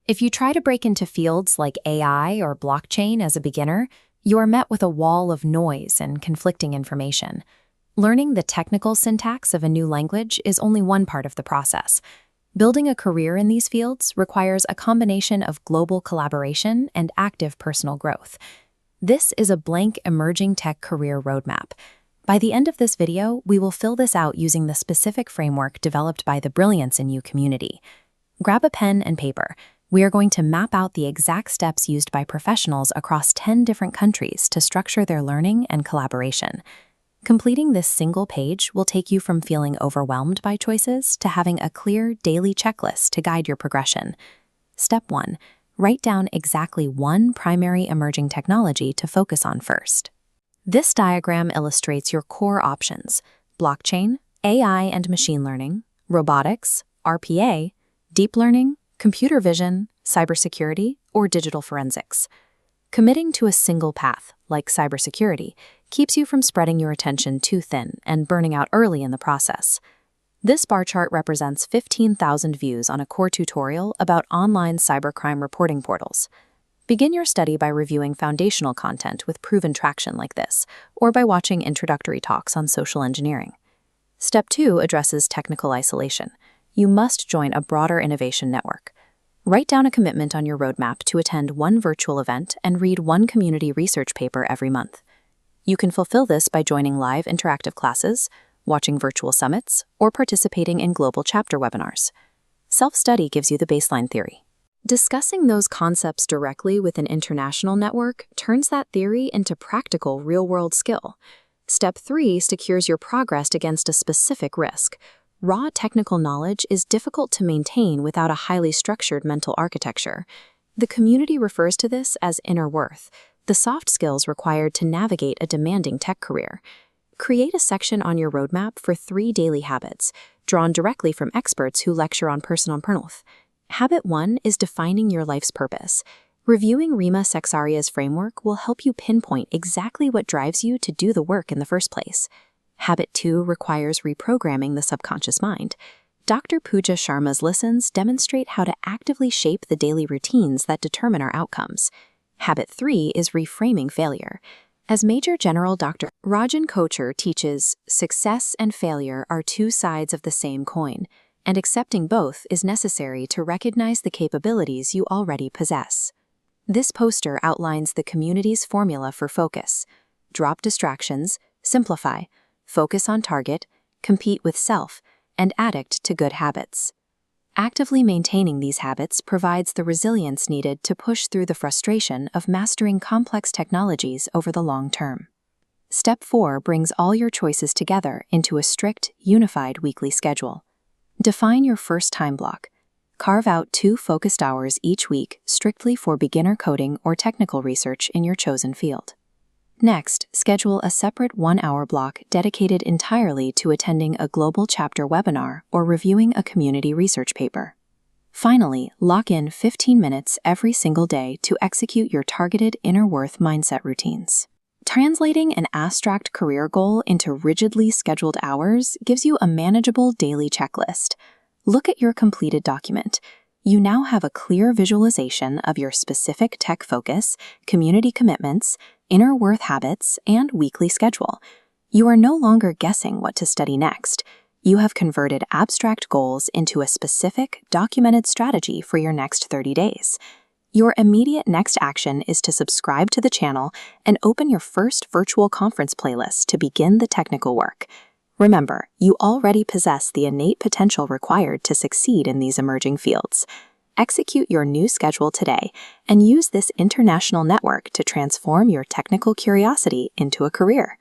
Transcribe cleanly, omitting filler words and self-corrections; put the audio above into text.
If you try to break into fields like AI or blockchain as a beginner, you are met with a wall of noise and conflicting information. Learning the technical syntax of a new language is only one part of the process. Building a career in these fields requires a combination of global collaboration and active personal growth. This is a blank emerging tech career roadmap. By the end of this video, we will fill this out using the specific framework developed by the Brilliance In You community. Grab a pen and paper. We are going to map out the exact steps used by professionals across 10 different countries to structure their learning and collaboration. Completing this single page will take you from feeling overwhelmed by choices to having a clear daily checklist to guide your progression. Step 1. Write down exactly one primary emerging technology to focus on first. This diagram illustrates your core options: blockchain, AI and machine learning, robotics, RPA, deep learning, computer vision, cybersecurity, or digital forensics. Committing to a single path, like cybersecurity, keeps you from spreading your attention too thin and burning out early in the process. This bar chart represents 15,000 views on a core tutorial about online cybercrime reporting portals. Begin your study by reviewing foundational content with proven traction like this, or by watching introductory talks on social engineering. Step 2 addresses technical isolation. You must join a broader innovation network. Write down a commitment on your roadmap to attend one virtual event and read one community research paper every month. You can fulfill this by joining live interactive classes, watching virtual summits, or participating in global chapter webinars. Self-study gives you the baseline theory. Discussing those concepts directly with an international network turns that theory into practical real-world skill. Step 3 secures your progress against a specific risk. Raw technical knowledge is difficult to maintain without a highly structured mental architecture. The community refers to this as inner worth, the soft skills required to navigate a demanding tech career. Create a section on your roadmap for 3 daily habits, drawn directly from experts who lecture on personal growth. Habit 1 is defining your life's purpose. Reviewing Rima Sexaria's framework will help you pinpoint exactly what drives you to do the work in the first place. Habit 2 requires reprogramming the subconscious mind. Dr. Pooja Sharma's lessons demonstrate how to actively shape the daily routines that determine our outcomes. Habit 3 is reframing failure. As Major General Dr. Rajan Kochhar teaches, success and failure are 2 sides of the same coin, and accepting both is necessary to recognize the capabilities you already possess. This poster outlines the community's formula for focus. Drop distractions, simplify, focus on target, compete with self, and addict to good habits. Actively maintaining these habits provides the resilience needed to push through the frustration of mastering complex technologies over the long term. Step 4 brings all your choices together into a strict, unified weekly schedule. Define your first time block. Carve out 2 focused hours each week strictly for beginner coding or technical research in your chosen field. Next, schedule a separate 1-hour block dedicated entirely to attending a global chapter webinar or reviewing a community research paper. Finally, lock in 15 minutes every single day to execute your targeted inner worth mindset routines. Translating an abstract career goal into rigidly scheduled hours gives you a manageable daily checklist. Look at your completed document. You now have a clear visualization of your specific tech focus, community commitments, inner worth habits, and weekly schedule. You are no longer guessing what to study next. You have converted abstract goals into a specific, documented strategy for your next 30 days. Your immediate next action is to subscribe to the channel and open your first virtual conference playlist to begin the technical work. Remember, you already possess the innate potential required to succeed in these emerging fields. Execute your new schedule today and use this international network to transform your technical curiosity into a career.